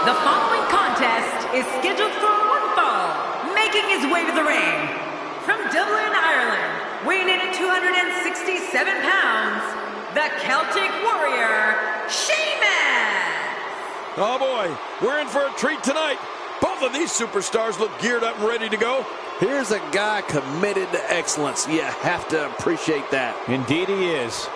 The following contest is scheduled for one fall, making his way to the ring. From Dublin, Ireland, weighing in at 267 pounds, the Celtic Warrior, Sheamus! Oh boy, we're in for a treat tonight. Both of these superstars look geared up and ready to go. Here's a guy committed to excellence. You have to appreciate that. Indeed he is.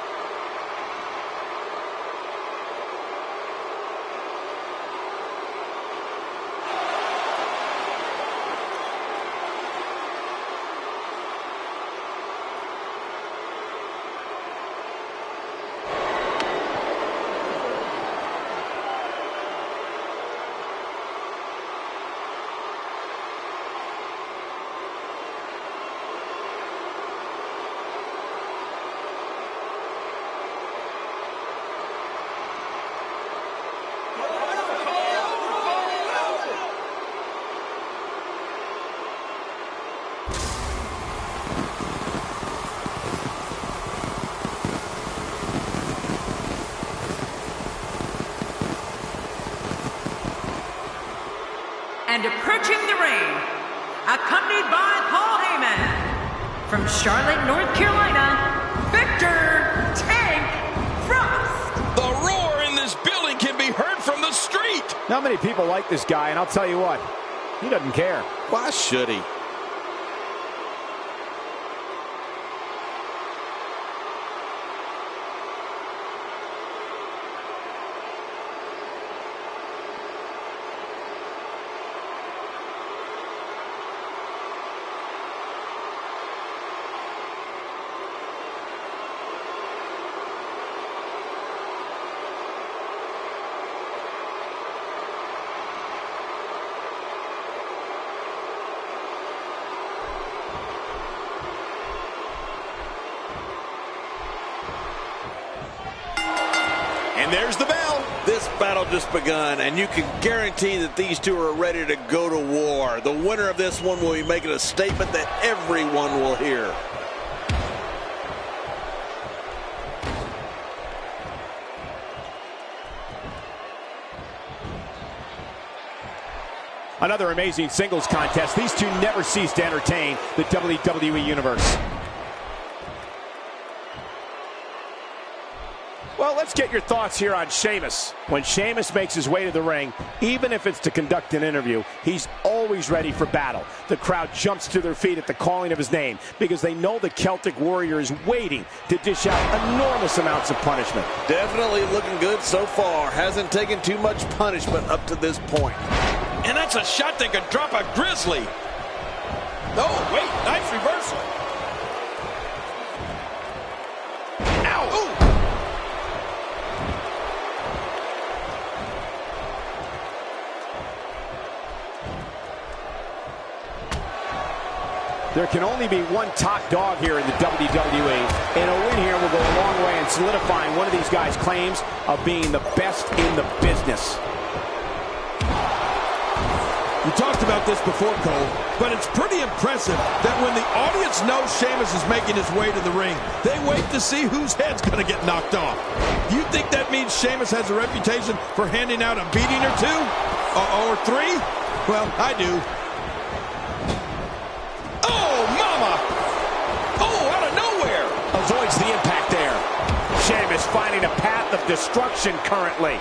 And approaching the ring, accompanied by Paul Heyman, from Charlotte, North Carolina, Victor Tank Frost. The roar in this building can be heard from the street. Not many people like this guy, and I'll tell you what, he doesn't care. Why should he? And there's the bell. This battle just begun, and you can guarantee that these two are ready to go to war. The winner of this one will be making a statement that everyone will hear. Another amazing singles contest. These two never cease to entertain the WWE Universe. Well, let's get your thoughts here on Sheamus. When Sheamus makes his way to the ring, even if it's to conduct an interview, he's always ready for battle. The crowd jumps to their feet at the calling of his name because they know the Celtic Warrior is waiting to dish out enormous amounts of punishment. Definitely looking good so far. Hasn't taken too much punishment up to this point. And that's a shot that could drop a grizzly. Oh, wait, nice reversal. Ow! Ooh. There can only be one top dog here in the WWE, and a win here will go a long way in solidifying one of these guys' claims of being the best in the business. We talked about this before, Cole, but it's pretty impressive that when the audience knows Sheamus is making his way to the ring, they wait to see whose head's going to get knocked off. Do you think that means Sheamus has a reputation for handing out a beating or two? Or three? Well, I do. Oh, mama! Oh, out of nowhere! Avoids the impact there. Sheamus finding a path of destruction currently.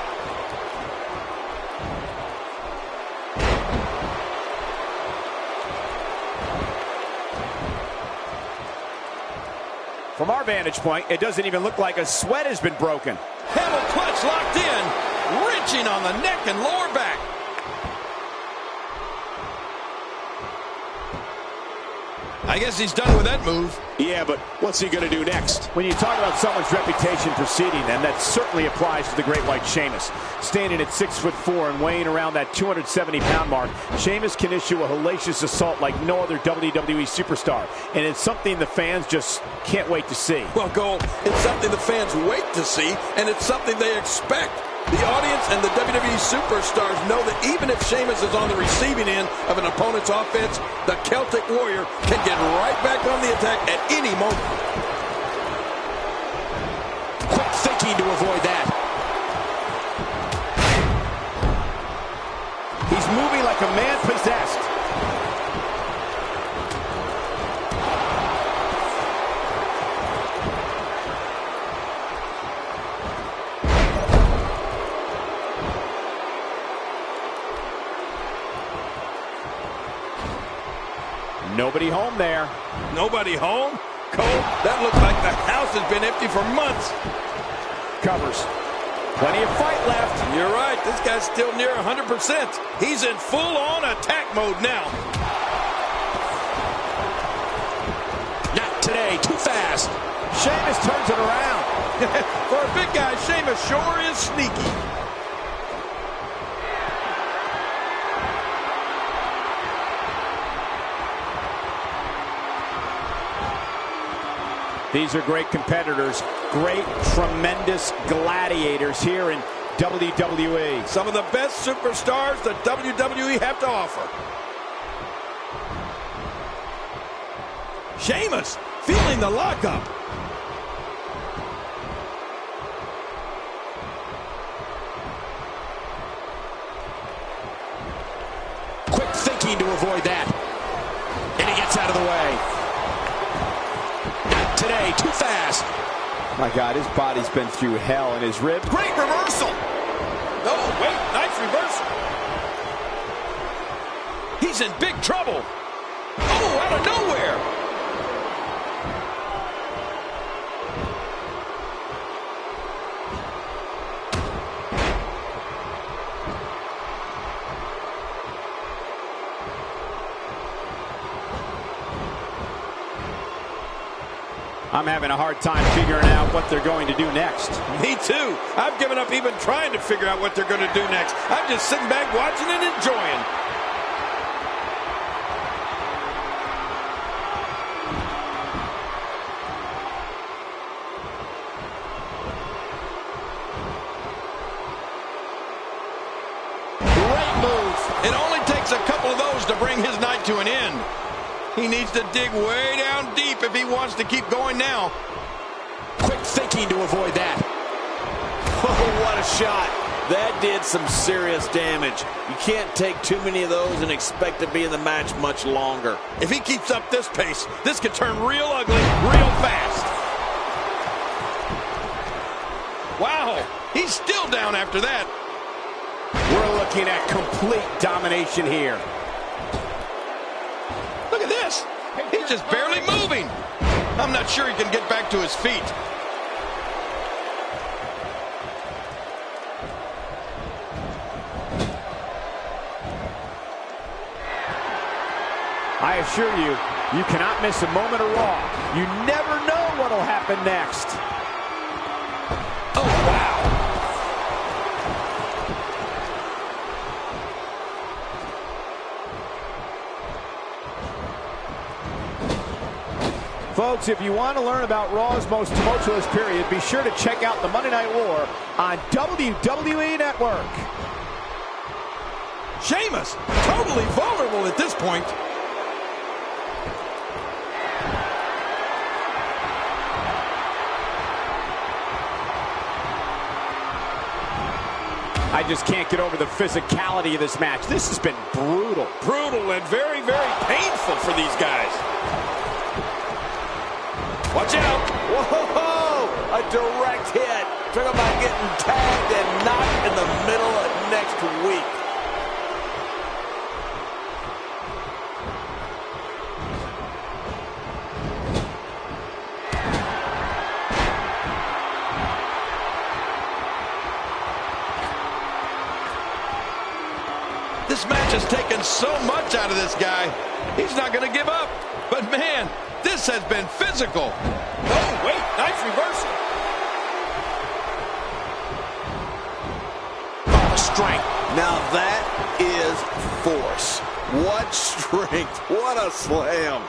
From our vantage point, it doesn't even look like a sweat has been broken. Hammer clutch locked in, wrenching on the neck and lower back. I guess he's done with that move. Yeah, but what's he going to do next? When you talk about someone's reputation preceding them, that certainly applies to the Great White Sheamus. Standing at 6'4" and weighing around that 270-pound mark, Sheamus can issue a hellacious assault like no other WWE superstar. And it's something the fans just can't wait to see. Well, Cole, it's something the fans wait to see, and it's something they expect. The audience and the WWE superstars know that even if Sheamus is on the receiving end of an opponent's offense, the Celtic Warrior can get right back on the attack at any moment. Quick thinking to avoid that. moving like a man possessed. Nobody home there. Nobody home? Cole, that looks like the house has been empty for months. Covers. Plenty of fight left. You're right. This guy's still near 100%. He's in full-on attack mode now. Not today. Too fast. Sheamus turns it around. For a big guy, Sheamus sure is sneaky. These are great competitors, great, tremendous gladiators here in WWE. Some of the best superstars that WWE have to offer. Sheamus feeling the lockup. Quick thinking to avoid that. And he gets out of the way. Today, too fast. My God, his body's been through hell, and his ribs. Great reversal. Oh, wait, nice reversal. He's in big trouble. Oh, out of nowhere. I'm having a hard time figuring out what they're going to do next. Me too. I've given up even trying to figure out what they're going to do next. I'm just sitting back watching and enjoying. Great move. It only takes a couple of those to bring his night to an end. He needs to dig way down deep if he wants to keep going now. Quick thinking to avoid that. Oh, what a shot. That did some serious damage. You can't take too many of those and expect to be in the match much longer. If he keeps up this pace, this could turn real ugly real fast. Wow, he's still down after that. We're looking at complete domination here. Look at this. He's just barely moving. I'm not sure he can get back to his feet. I assure you, you cannot miss a moment of Raw. You never know what will happen next. Oh, wow. Folks, if you want to learn about Raw's most tumultuous period, be sure to check out the Monday Night War on WWE Network. Sheamus, totally vulnerable at this point. I just can't get over the physicality of this match. This has been brutal. Brutal and very, very painful for these guys. Watch out. Whoa, a direct hit. Talk about getting tagged and knocked in the middle of next week. This match has taken so much out of this guy. He's not going to give up. But man, this has been physical. Oh, wait, nice reversal. Oh, strength. Now that is force. What strength. What a slam.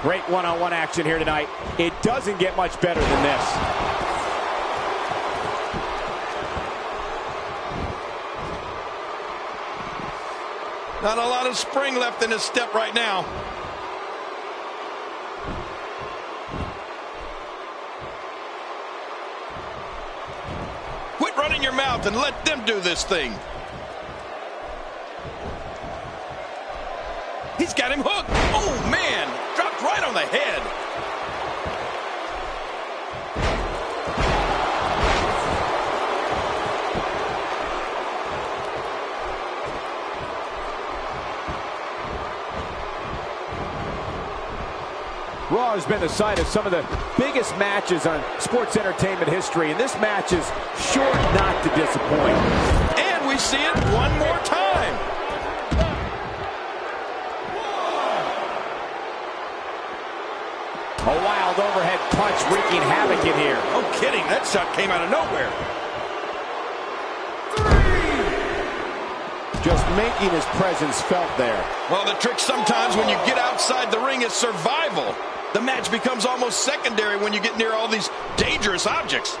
Great one-on-one action here tonight. It doesn't get much better than this. Not a lot of spring left in his step right now. in your mouth and let them do this thing. He's got him hooked. Oh, man. Dropped right on the head. Raw has been the site of some of the biggest matches on sports entertainment history, and this match is sure not to disappoint. And we see it one more time. A wild overhead punch wreaking havoc in here. No kidding, that shot came out of nowhere. Just making his presence felt there. Well, the trick sometimes when you get outside the ring is survival. The match becomes almost secondary when you get near all these dangerous objects.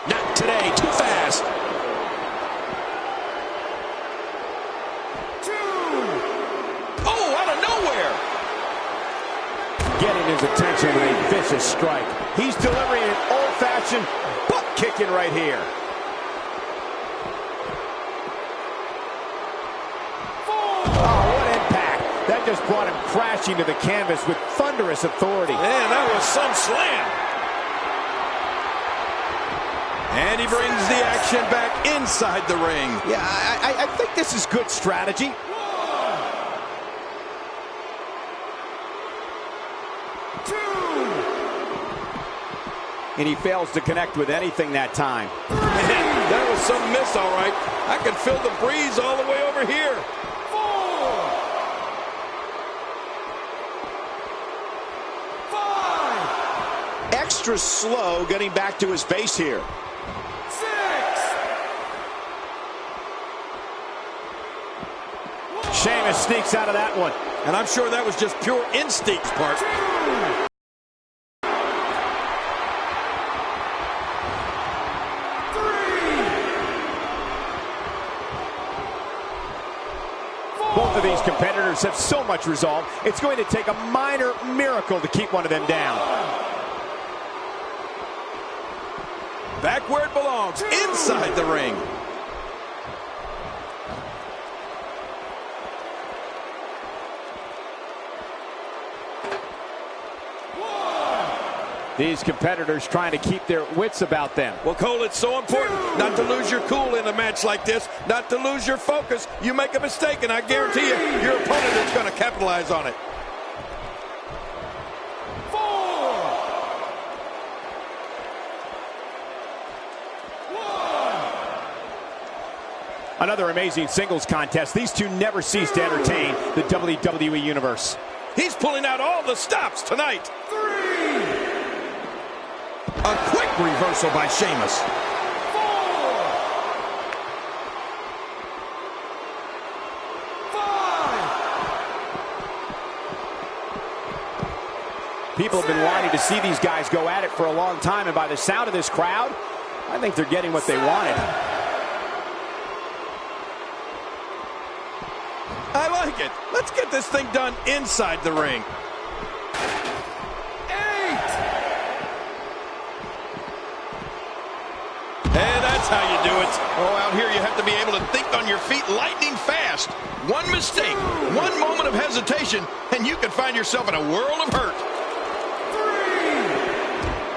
Not today, too fast. Oh, out of nowhere. Getting his attention with a vicious strike. He's delivering an old-fashioned butt kicking right here. That just brought him crashing to the canvas with thunderous authority. Man, that was some slam. And he brings the action back inside the ring. Yeah, I think this is good strategy. And he fails to connect with anything that time. Man, that was some miss, all right. I can feel the breeze all the way over here. Extra slow getting back to his base here. 6. Sheamus sneaks out of that one. And I'm sure that was just pure instinct's part. 2. Both of these competitors have so much resolve, it's going to take a minor miracle to keep one of them down. Back where it belongs, inside the ring. These competitors trying to keep their wits about them. Well, Cole, it's so important not to lose your cool in a match like this, not to lose your focus. You make a mistake, and I guarantee you, your opponent is going to capitalize on it. 4. Another amazing singles contest. These two never cease to entertain the WWE Universe. He's pulling out all the stops tonight. 3. A quick reversal by Sheamus. 4. People have been wanting to see these guys go at it for a long time, and by the sound of this crowd, I think they're getting what they wanted. I like it. Let's get this thing done inside the ring. 8. And that's how you do it. Oh, out here you have to be able to think on your feet lightning fast. One mistake, one moment of hesitation, and you can find yourself in a world of hurt.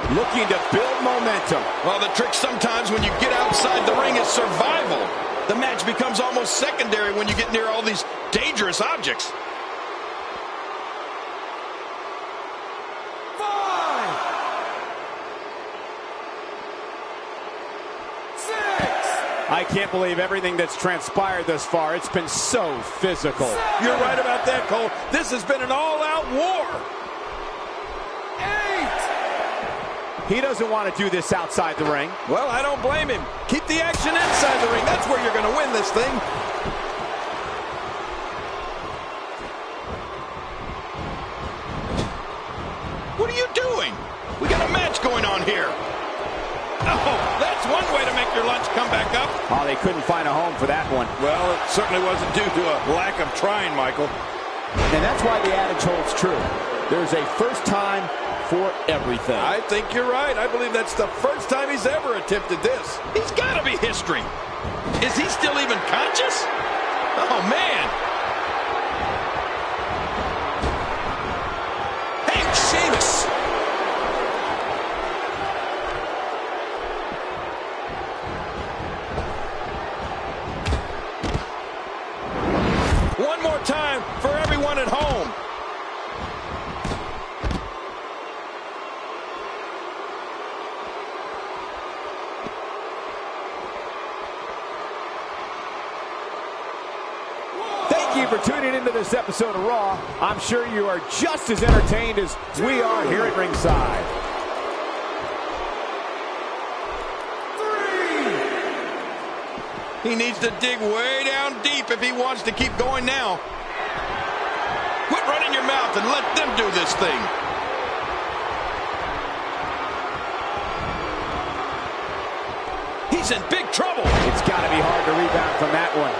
3. Looking to build momentum. Well, the trick sometimes when you get outside the ring is survival. The match becomes almost secondary when you get near all these dangerous objects. 5. I can't believe everything that's transpired thus far. It's been so physical. 7. You're right about that, Cole. This has been an all-out war. 8. He doesn't want to do this outside the ring. Well, I don't blame him. Keep the action inside the ring. That's where you're going to win this thing. What are you doing? We got a match going on here. Oh, that's one way to make your lunch come back up. Oh, they couldn't find a home for that one. Well, it certainly wasn't due to a lack of trying, Michael. And that's why the adage holds true. There's a first time for everything. I think you're right. I believe that's the first time he's ever attempted this. He's got to be history. Is he still even conscious? Oh, man. Hey, Sheamus. One more time for everyone at home. Thank you for tuning into this episode of Raw. I'm sure you are just as entertained as we are here at ringside. 3. He needs to dig way down deep if he wants to keep going now. Quit running your mouth and let them do this thing. He's in big trouble. It's got to be hard to rebound from that one.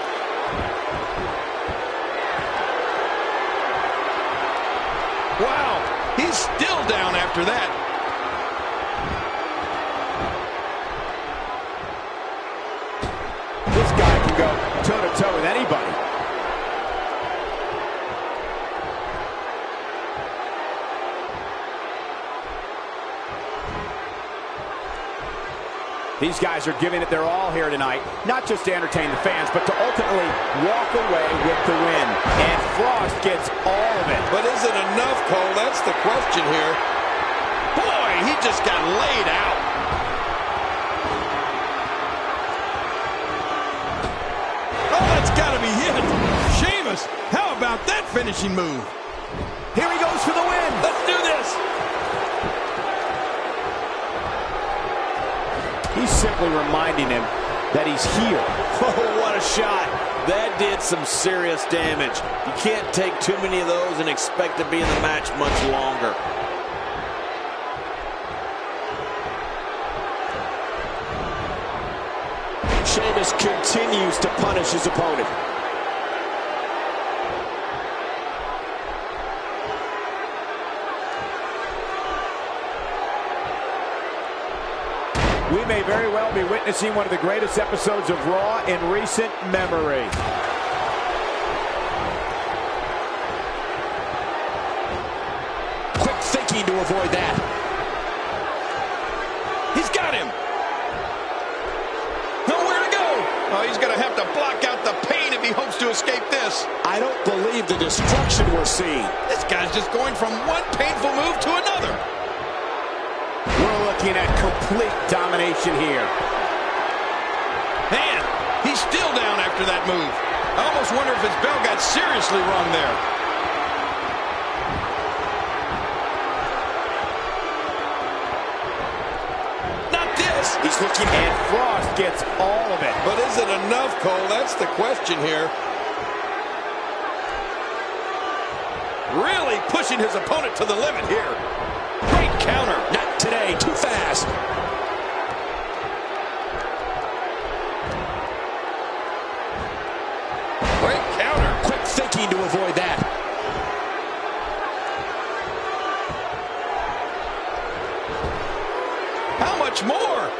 Wow, he's still down after that. This guy can go toe-to-toe with anybody. These guys are giving it their all here tonight, not just to entertain the fans, but to ultimately walk away with the win. And Frost gets all of it. But is it enough, Cole? That's the question here. Boy, he just got laid out. Oh, that's got to be it. Sheamus, how about that finishing move? Here he goes for the win. Let's do this. He's simply reminding him that he's here. Oh, what a shot. That did some serious damage. You can't take too many of those and expect to be in the match much longer. Sheamus continues to punish his opponent. We may very well be witnessing one of the greatest episodes of Raw in recent memory. Quick thinking to avoid that. He's got him. Nowhere to go. Oh, he's going to have to block out the pain if he hopes to escape this. I don't believe the destruction we're seeing. This guy's just going from one painful move to another. We're looking at complete domination here. Man, he's still down after that move. I almost wonder if his bell got seriously wrong there. Not this. He's looking, and Frost gets all of it. But is it enough, Cole? That's the question here. Really pushing his opponent to the limit here. Great counter. Not today, too fast. Great counter. Quick thinking to avoid that. How much more?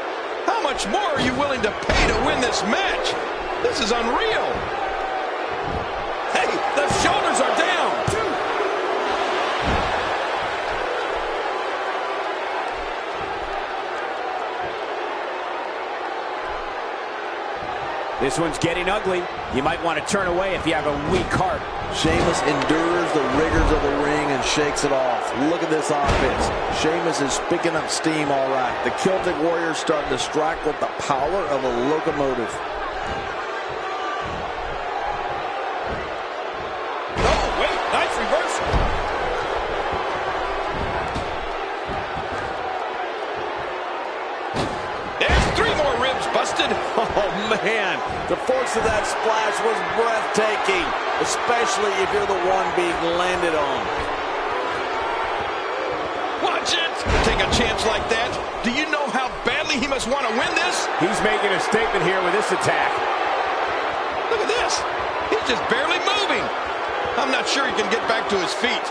How much more are you willing to pay to win this match? This is unreal. Hey, the shoulders are down. This one's getting ugly. You might want to turn away if you have a weak heart. Sheamus endures the rigors of the ring and shakes it off. Look at this offense. Sheamus is picking up steam all right. The Celtic Warrior's starting to strike with the power of a locomotive. Oh, wait, nice reversal. There's 3 more ribs busted. Oh, man. The force of that splash was breathtaking, especially if you're the one being landed on. Watch it. Take a chance like that. Do you know how badly he must want to win this? He's making a statement here with this attack. Look at this. He's just barely moving. I'm not sure he can get back to his feet.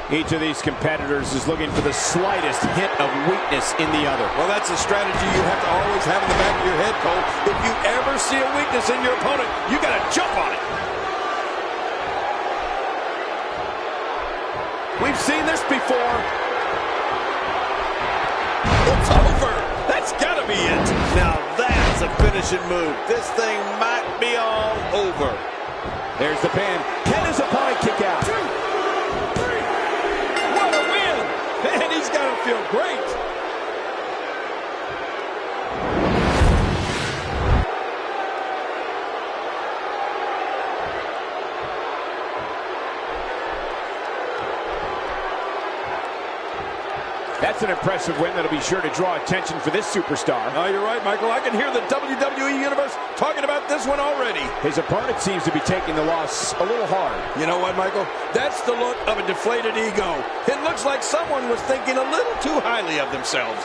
Each of these competitors is looking for the slightest hint of weakness in the other. Well, that's a strategy you have to always have in the back of your head, Cole. If you ever see a weakness in your opponent, you got to jump on it. We've seen this before. It's over. That's got to be it. Now that's a finishing move. This thing might be all over. There's the pin. Can his opponent kick out? 2, 3. What a win. And he's got to feel great. That's an impressive win that'll be sure to draw attention for this superstar. Oh, you're right, Michael. I can hear the WWE Universe talking about this one already. His opponent seems to be taking the loss a little hard. You know what, Michael? That's the look of a deflated ego. It looks like someone was thinking a little too highly of themselves.